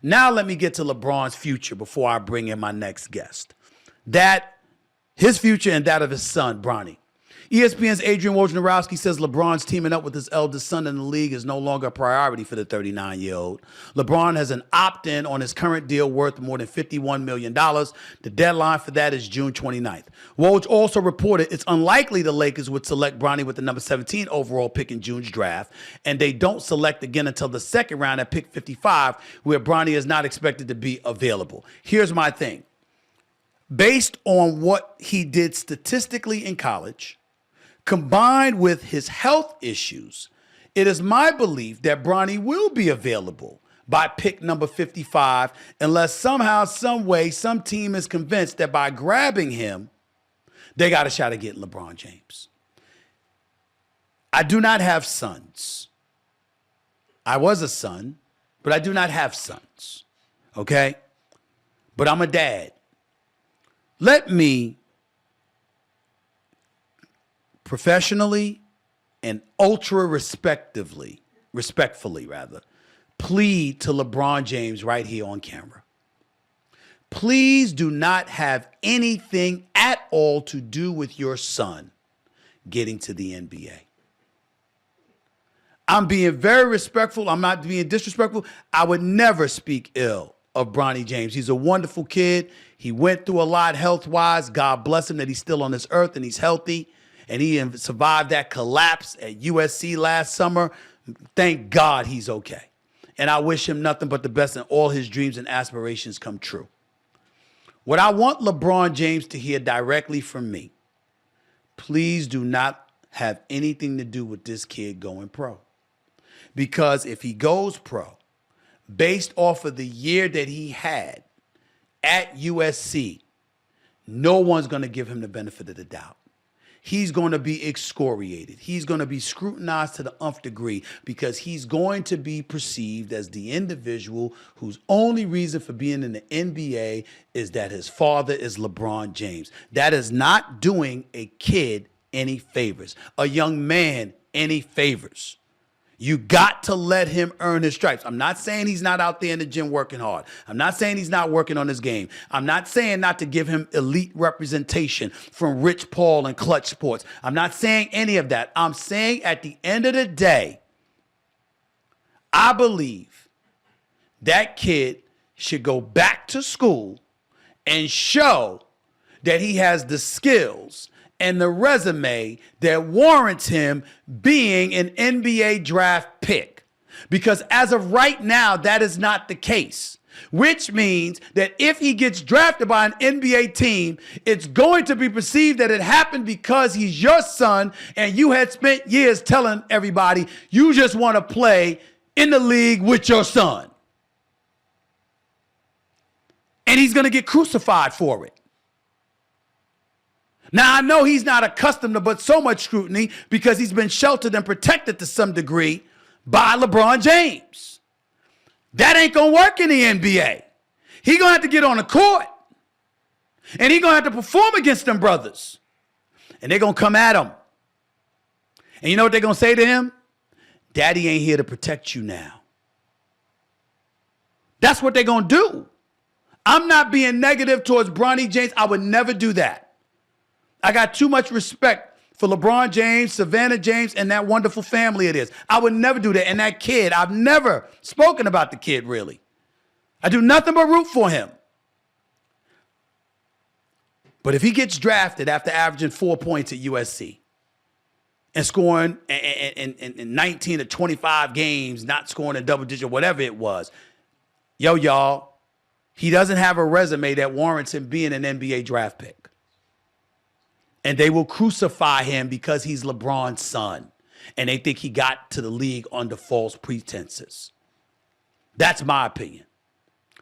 Now let me get to LeBron's future before I bring in my next guest. That, his future and that of his son, Bronny. ESPN's Adrian Wojnarowski says LeBron's teaming up with his eldest son in the league is no longer a priority for the 39-year-old. LeBron has an opt-in on his current deal worth more than $51 million. The deadline for that is June 29th. Woj also reported it's unlikely the Lakers would select Bronny with the number 17 overall pick in June's draft, and they don't select again until the second round at pick 55, where Bronny is not expected to be available. Here's my thing. Based on what he did statistically in college, combined with his health issues, it is my belief that Bronny will be available by pick number 55 unless somehow, some way, some team is convinced that by grabbing him, they got a shot at getting LeBron James. I do not have sons. I was a son, but I do not have sons, okay? But I'm a dad. Let me professionally and ultra respectfully, plead to LeBron James right here on camera. Please do not have anything at all to do with your son getting to the NBA. I'm being very respectful. I'm not being disrespectful. I would never speak ill of Bronny James. He's a wonderful kid. He went through a lot health-wise. God bless him that he's still on this earth and he's healthy. And he survived that collapse at USC last summer. Thank God he's okay. And I wish him nothing but the best and all his dreams and aspirations come true. What I want LeBron James to hear directly from me, please do not have anything to do with this kid going pro. Because if he goes pro, based off of the year that he had at USC, no one's going to give him the benefit of the doubt. He's going to be excoriated. He's going to be scrutinized to the nth degree because he's going to be perceived as the individual whose only reason for being in the NBA is that his father is LeBron James. That is not doing a kid any favors, a young man any favors. You got to let him earn his stripes. I'm not saying he's not out there in the gym working hard. I'm not saying he's not working on his game. I'm not saying not to give him elite representation from Rich Paul and Clutch Sports. I'm not saying any of that. I'm saying at the end of the day, I believe that kid should go back to school and show that he has the skills and the resume that warrants him being an NBA draft pick. Because as of right now, that is not the case. Which means that if he gets drafted by an NBA team, it's going to be perceived that it happened because he's your son and you had spent years telling everybody you just want to play in the league with your son. And he's going to get crucified for it. Now, I know he's not accustomed to but so much scrutiny because he's been sheltered and protected to some degree by LeBron James. That ain't going to work in the NBA. He's going to have to get on the court. And he's going to have to perform against them brothers. And they're going to come at him. And you know what they're going to say to him? Daddy ain't here to protect you now. That's what they're going to do. I'm not being negative towards Bronny James. I would never do that. I got too much respect for LeBron James, Savannah James, and that wonderful family it is. I would never do that. And that kid, I've never spoken about the kid, really. I do nothing but root for him. But if he gets drafted after averaging 4 points at USC and scoring in 19 to 25 games, not scoring a double digit, whatever it was, y'all, he doesn't have a resume that warrants him being an NBA draft pick. And they will crucify him because he's LeBron's son. And they think he got to the league under false pretenses. That's my opinion.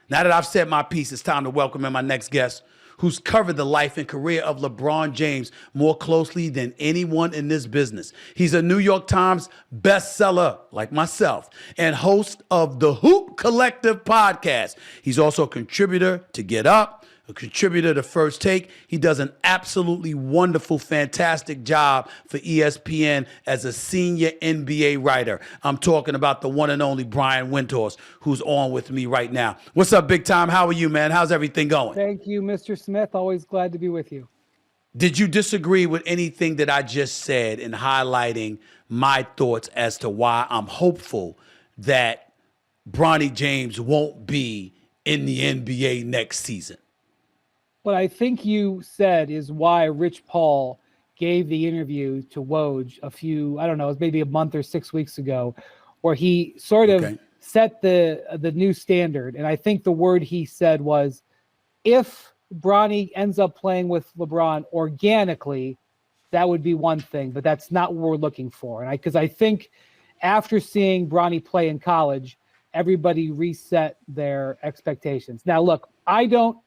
Now that I've said my piece, it's time to welcome in my next guest, who's covered the life and career of LeBron James more closely than anyone in this business. He's a New York Times bestseller, like myself, and host of the Hoop Collective podcast. He's also a contributor to Get Up, a contributor to First Take. He does an absolutely wonderful, fantastic job for ESPN as a senior NBA writer. I'm talking about the one and only Brian Windhorst, who's on with me right now. What's up, big time? How are you, man? How's everything going? Thank you, Mr. Smith. Always glad to be with you. Did you disagree with anything that I just said in highlighting my thoughts as to why I'm hopeful that Bronny James won't be in the NBA next season? What I think you said is why Rich Paul gave the interview to Woj I don't know, it was maybe a month or 6 weeks ago, where he sort of set the new standard. And I think the word he said was, if Bronny ends up playing with LeBron organically, that would be one thing, but that's not what we're looking for. And because I think after seeing Bronny play in college, everybody reset their expectations. Now, look, I don't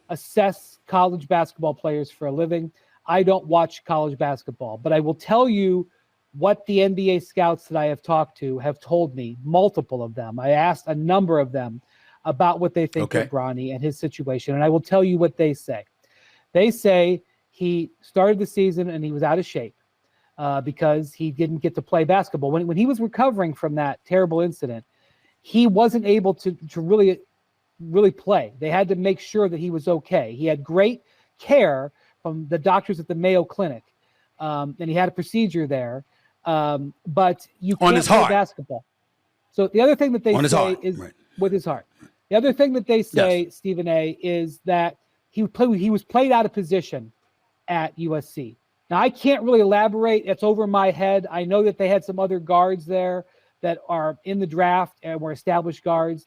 assess college basketball players for a living. I don't watch college basketball, but I will tell you what the NBA scouts that I have talked to have told me, multiple of them. I asked a number of them about what they think of Bronny and his situation. And I will tell you what they say. They say he started the season and he was out of shape because he didn't get to play basketball. When he was recovering from that terrible incident, he wasn't able to really play. They had to make sure that he was okay. He had great care from the doctors at the Mayo Clinic, and he had a procedure there. But you can't play basketball. So the other thing that they say is with his heart. The other thing that they say, Stephen A., is that he was played out of position at USC. Now, I can't really elaborate. It's over my head. I know that they had some other guards there that are in the draft and were established guards.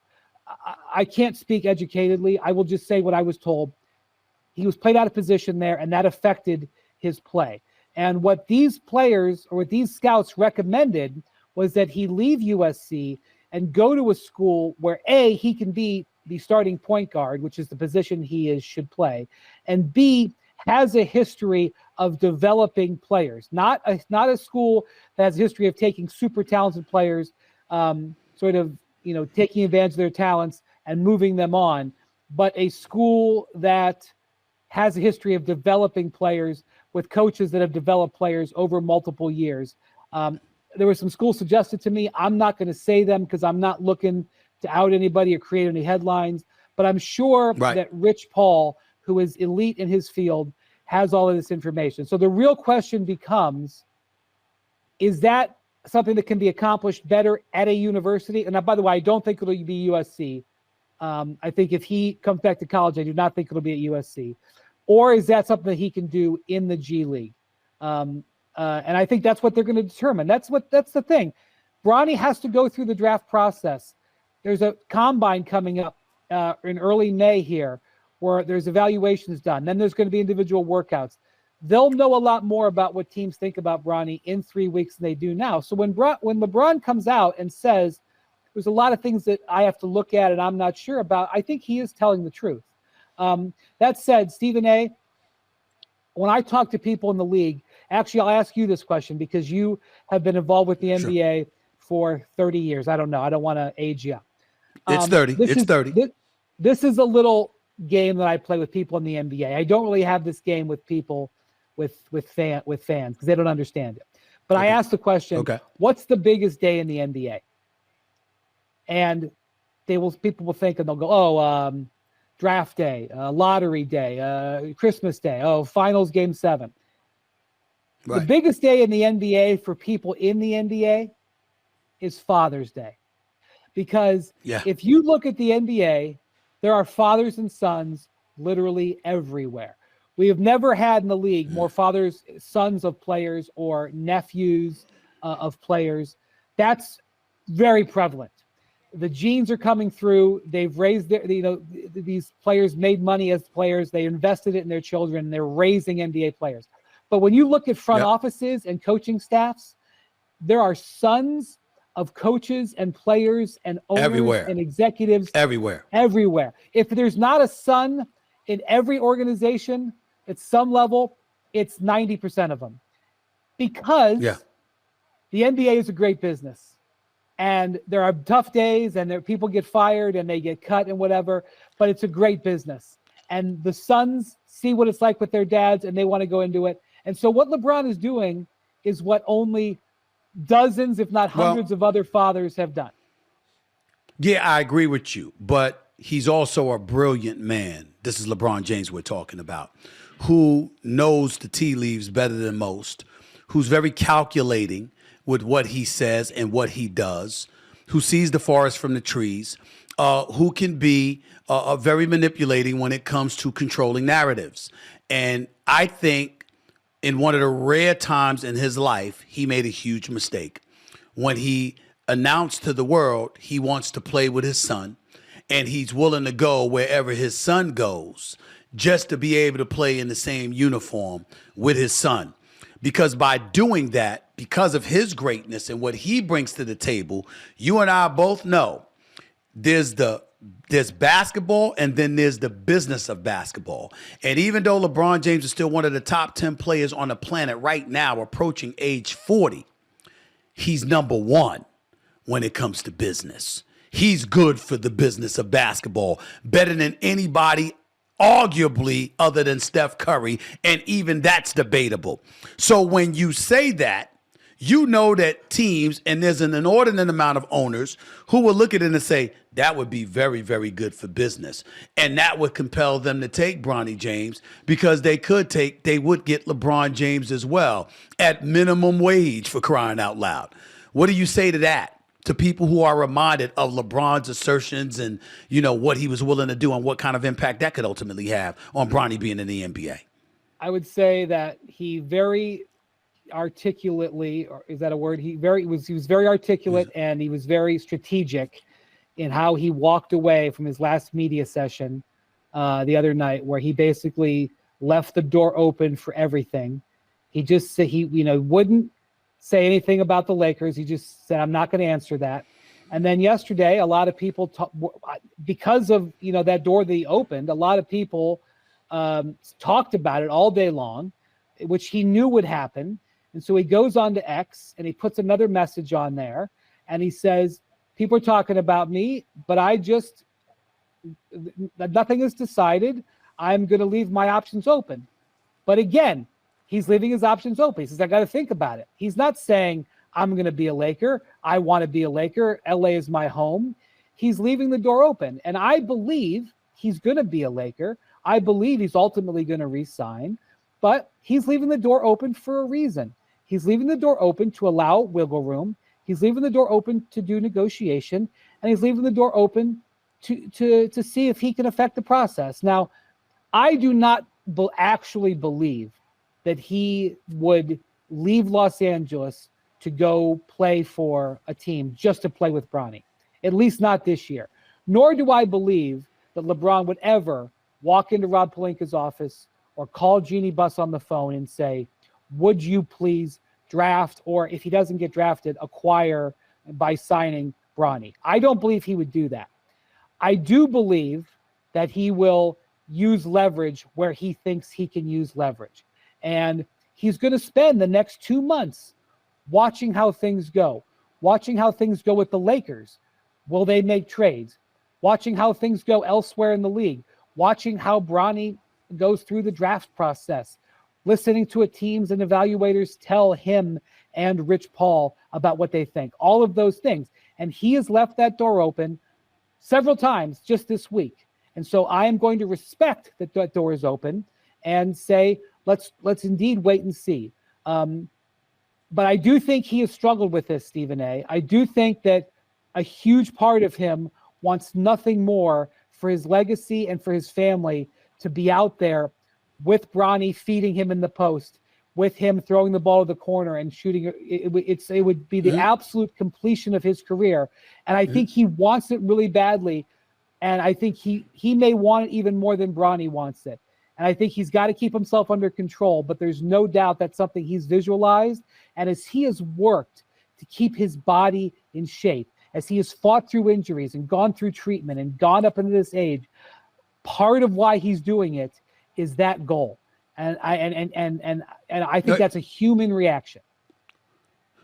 I can't speak educatedly. I will just say what I was told. He was played out of position there, and that affected his play. And what these players or what these scouts recommended was that he leave USC and go to a school where A, he can be the starting point guard, which is the position he should play, and B, has a history of developing players, not a school that has a history of taking super talented players, taking advantage of their talents and moving them on, but a school that has a history of developing players with coaches that have developed players over multiple years. There were some schools suggested to me. I'm not going to say them because I'm not looking to out anybody or create any headlines, but I'm sure that Rich Paul, who is elite in his field, has all of this information. So the real question becomes, is that something that can be accomplished better at a university? And by the way, I don't think it'll be USC. I think if he comes back to college, I do not think it'll be at USC. Or is that something that he can do in the G League? And I think that's what they're going to determine. That's the thing. Bronny has to go through the draft process. There's a combine coming up in early May here where there's evaluations done. Then there's going to be individual workouts. They'll know a lot more about what teams think about Bronny in 3 weeks than they do now. So when LeBron comes out and says, there's a lot of things that I have to look at and I'm not sure about, I think he is telling the truth. That said, Stephen A., when I talk to people in the league, actually, I'll ask you this question because you have been involved with the NBA for 30 years. I don't know. I don't want to age you up. It's 30. It's 30. This is a little game that I play with people in the NBA. I don't really have this game with people with fans because they don't understand it. But I ask the question, what's the biggest day in the NBA? And people will think and they'll go, draft day, lottery day, Christmas day, finals game 7. The biggest day in the NBA for people in the NBA is Father's Day. Because if you look at the NBA, there are fathers and sons literally everywhere. We have never had in the league more sons of players or nephews of players. That's very prevalent. The genes are coming through. They've raised these players made money as players. They invested it in their children. They're raising NBA players. But when you look at front offices and coaching staffs, there are sons of coaches and players and owners and executives everywhere. If there's not a son in every organization at some level, it's 90% of them. Because the NBA is a great business. And there are tough days and people get fired and they get cut and whatever, but it's a great business. and the sons see what it's like with their dads and they want to go into it. And so what LeBron is doing is what only dozens, if not hundreds of other fathers have done. Yeah, I agree with you, but he's also a brilliant man. This is LeBron James we're talking about, who knows the tea leaves better than most, who's very calculating with what he says and what he does, who sees the forest from the trees, who can be very manipulating when it comes to controlling narratives. And I think in one of the rare times in his life, he made a huge mistake when he announced to the world he wants to play with his son and he's willing to go wherever his son goes just to be able to play in the same uniform with his son. Because by doing that, because of his greatness and what he brings to the table, you and I both know there's basketball and then there's the business of basketball. And even though LeBron James is still one of the top 10 players on the planet right now, approaching age 40, he's number one when it comes to business. He's good for the business of basketball, better than anybody, arguably, other than Steph Curry, and even that's debatable. So when you say that, you know that teams, and there's an inordinate amount of owners who will look at it and say, that would be very, very good for business. And that would compel them to take Bronny James because they would get LeBron James as well at minimum wage, for crying out loud. What do you say to that? To people who are reminded of LeBron's assertions and, you know, what he was willing to do and what kind of impact that could ultimately have on Bronny being in the NBA? I would say that he very articulately, or is that a word? He was very articulate and he was very strategic in how he walked away from his last media session the other night, where he basically left the door open for everything. He just said he wouldn't say anything about the Lakers. He just said, I'm not going to answer that. And then yesterday, a lot of people, because of that door that he opened, a lot of people talked about it all day long, which he knew would happen. And so he goes on to X and he puts another message on there and he says, people are talking about me, but nothing is decided. I'm going to leave my options open. But again, he's leaving his options open. He says, I got to think about it. He's not saying I'm going to be a Laker. I want to be a Laker. LA is my home. He's leaving the door open. And I believe he's going to be a Laker. I believe he's ultimately going to re-sign, but he's leaving the door open for a reason. He's leaving the door open to allow wiggle room. He's leaving the door open to do negotiation, and he's leaving the door open to see if he can affect the process. Now, I do not actually believe that he would leave Los Angeles to go play for a team just to play with Bronny, at least not this year. Nor do I believe that LeBron would ever walk into Rob Pelinka's office or call Jeannie Buss on the phone and say, would you please draft, or if he doesn't get drafted, acquire by signing Bronny. I don't believe he would do that. I do believe that he will use leverage where he thinks he can use leverage. And he's going to spend the next 2 months watching how things go with the Lakers. Will they make trades? Watching how things go elsewhere in the league, watching how Bronny goes through the draft process, listening to what teams and evaluators tell him and Rich Paul about what they think, all of those things. And he has left that door open several times just this week. And so I am going to respect that that door is open and say, let's indeed wait and see. But I do think he has struggled with this, Stephen A. I do think that a huge part of him wants nothing more for his legacy and for his family to be out there with Bronny feeding him in the post, with him throwing the ball to the corner and shooting. It would be the absolute completion of his career. And I think he wants it really badly. And I think he may want it even more than Bronny wants it. And I think he's got to keep himself under control, but there's no doubt that's something he's visualized. And as he has worked to keep his body in shape, as he has fought through injuries and gone through treatment and gone up into this age, part of why he's doing it is that goal. And I think that's a human reaction.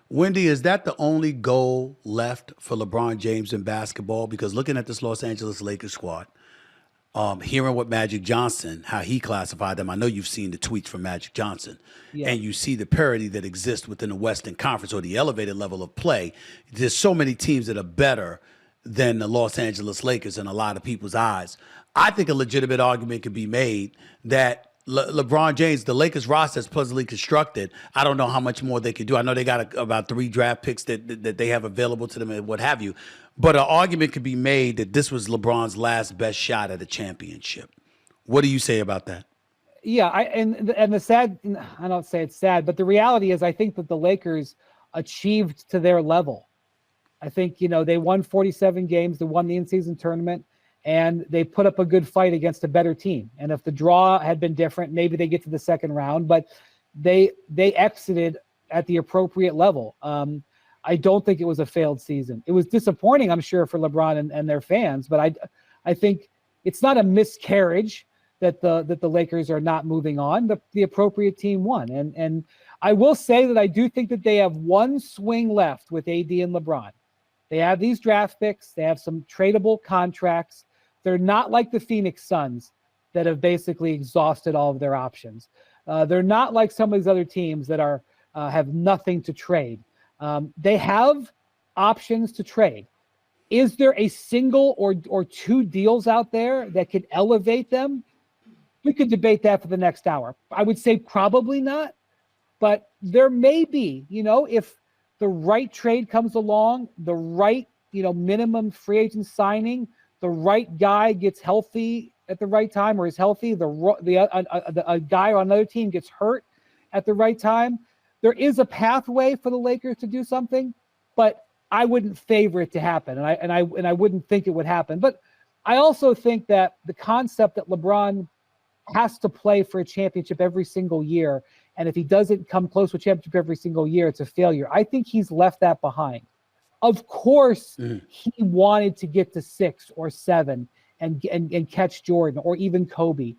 Wendy, is that the only goal left for LeBron James in basketball? Because looking at this Los Angeles Lakers squad, hearing what Magic Johnson, how he classified them. I know you've seen the tweets from Magic Johnson, Yeah. and you see the parity that exists within the Western Conference or the elevated level of play. There's so many teams that are better than the Los Angeles Lakers in a lot of people's eyes. I think a legitimate argument could be made that LeBron James, the Lakers roster is puzzily constructed. I don't know how much more they could do. I know they got about 3 draft picks that they have available to them and what have you. But an argument could be made that this was LeBron's last best shot at a championship. What do you say about that? Yeah, and the sad, I don't say it's sad, but the reality is I think that the Lakers achieved to their level. I think, they won 47 games, they won the in-season tournament, and they put up a good fight against a better team. And if the draw had been different, maybe they get to the second round, but they exited at the appropriate level. I don't think it was a failed season. It was disappointing, I'm sure, for LeBron and their fans, but I think it's not a miscarriage that the Lakers are not moving on. The appropriate team won. And I will say that I do think that they have one swing left with AD and LeBron. They have these draft picks. They have some tradable contracts. They're not like the Phoenix Suns that have basically exhausted all of their options. They're not like some of these other teams that have nothing to trade. They have options to trade. Is there a single or 2 deals out there that could elevate them? We could debate that for the next hour. I would say probably not, but there may be, if the right trade comes along, the right, minimum free agent signing, the right guy gets healthy at the right time or is healthy, a guy on another team gets hurt at the right time. There is a pathway for the Lakers to do something, but I wouldn't favor it to happen, and I wouldn't think it would happen. But I also think that the concept that LeBron has to play for a championship every single year, and if he doesn't come close to a championship every single year, it's a failure. I think he's left that behind. Of course, he wanted to get to 6 or 7 and catch Jordan or even Kobe.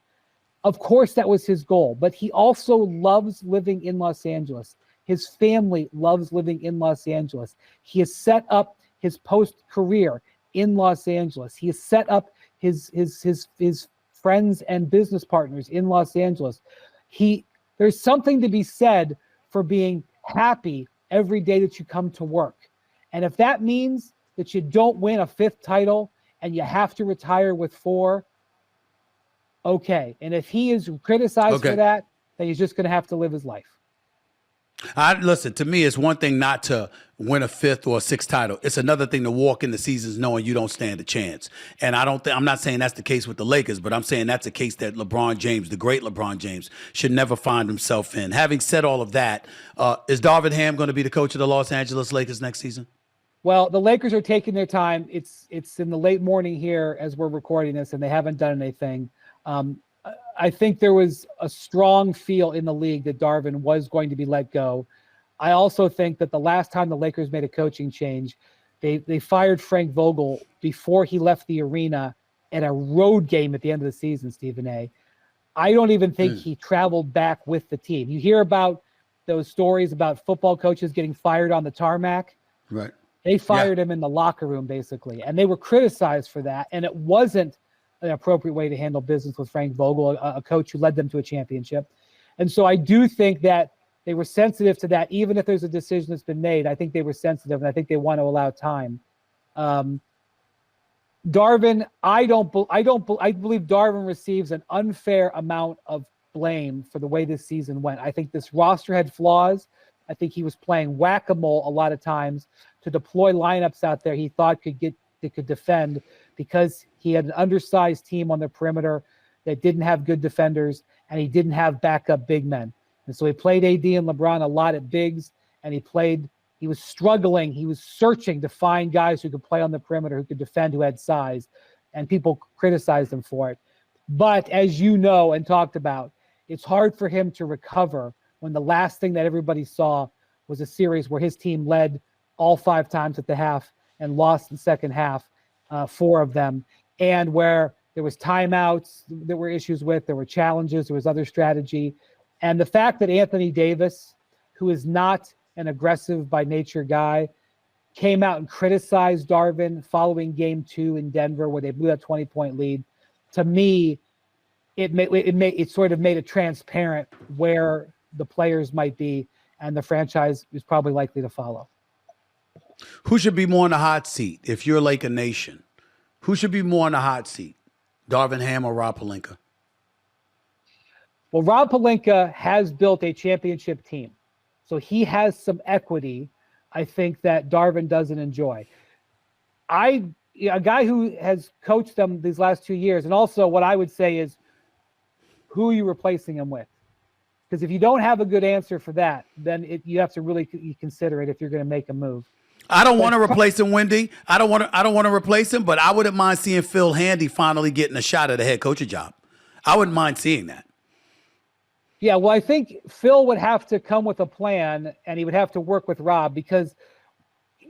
Of course, that was his goal, but he also loves living in Los Angeles. His family loves living in Los Angeles. He has set up his post-career in Los Angeles. He has set up his friends and business partners in Los Angeles. There's something to be said for being happy every day that you come to work. And if that means that you don't win a 5th title and you have to retire with 4, okay. And if he is criticized for that, then he's just going to have to live his life. Listen, to me, it's one thing not to win a 5th or a 6th title. It's another thing to walk in the seasons knowing you don't stand a chance. And I'm not saying that's the case with the Lakers, but I'm saying that's a case that LeBron James, the great LeBron James, should never find himself in. Having said all of that, is Darvin Ham going to be the coach of the Los Angeles Lakers next season? Well, the Lakers are taking their time. It's in the late morning here as we're recording this, and they haven't done anything. I think there was a strong feel in the league that Darvin was going to be let go. I also think that the last time the Lakers made a coaching change, they fired Frank Vogel before he left the arena at a road game at the end of the season, Stephen A. I don't even think he traveled back with the team. You hear about those stories about football coaches getting fired on the tarmac. Right. They fired him in the locker room, basically, and they were criticized for that, and it wasn't an appropriate way to handle business with Frank Vogel, a coach who led them to a championship. And so I do think that they were sensitive to that. Even if there's a decision that's been made, I think they were sensitive, and I think they want to allow time. Darvin, I believe Darvin receives an unfair amount of blame for the way this season went. I think this roster had flaws. I think he was playing whack-a-mole a lot of times to deploy lineups out there he thought could defend, because he had an undersized team on the perimeter that didn't have good defenders, and he didn't have backup big men. And so he played AD and LeBron a lot at bigs, and he was struggling. He was searching to find guys who could play on the perimeter, who could defend, who had size, and people criticized him for it. But as you know and talked about, it's hard for him to recover when the last thing that everybody saw was a series where his team led all 5 times at the half and lost in the second half, 4 of them, and where there was timeouts that were issues with, there were challenges, there was other strategy. And the fact that Anthony Davis, who is not an aggressive by nature guy, came out and criticized Darvin following game 2 in Denver, where they blew that 20-point lead. to me, it sort of made it transparent where the players might be, and the franchise is probably likely to follow. Who should be more in the hot seat if you're Laker Nation? Who should be more in the hot seat, Darvin Ham or Rob Pelinka? Well, Rob Pelinka has built a championship team, so he has some equity, I think, that Darvin doesn't enjoy. A guy who has coached them these last 2 years, and also what I would say is, who are you replacing him with? Because if you don't have a good answer for that, then you have to really consider it if you're going to make a move. I don't want to replace him, Wendy. I don't want to replace him, but I wouldn't mind seeing Phil Handy finally getting a shot at a head coaching job. I wouldn't mind seeing that. Yeah, well, I think Phil would have to come with a plan, and he would have to work with Rob, because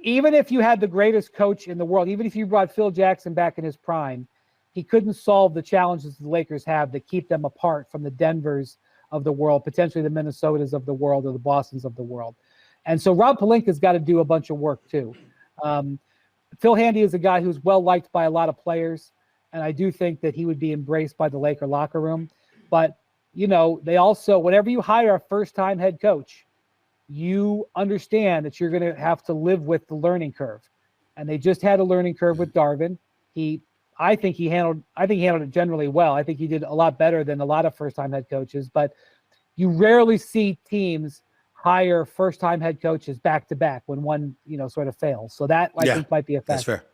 even if you had the greatest coach in the world, even if you brought Phil Jackson back in his prime, he couldn't solve the challenges the Lakers have that keep them apart from the Denvers of the world, potentially the Minnesotas of the world or the Bostons of the world. And so Rob Pelinka's got to do a bunch of work too. Phil Handy is a guy who's well-liked by a lot of players, and I do think that he would be embraced by the Laker locker room. But, they also, whenever you hire a first-time head coach, you understand that you're going to have to live with the learning curve. And they just had a learning curve with Darvin. I think he handled it generally well. I think he did a lot better than a lot of first-time head coaches, but you rarely see teams hire first-time head coaches back-to-back when one, sort of fails. So that I think might be a factor. That's fair.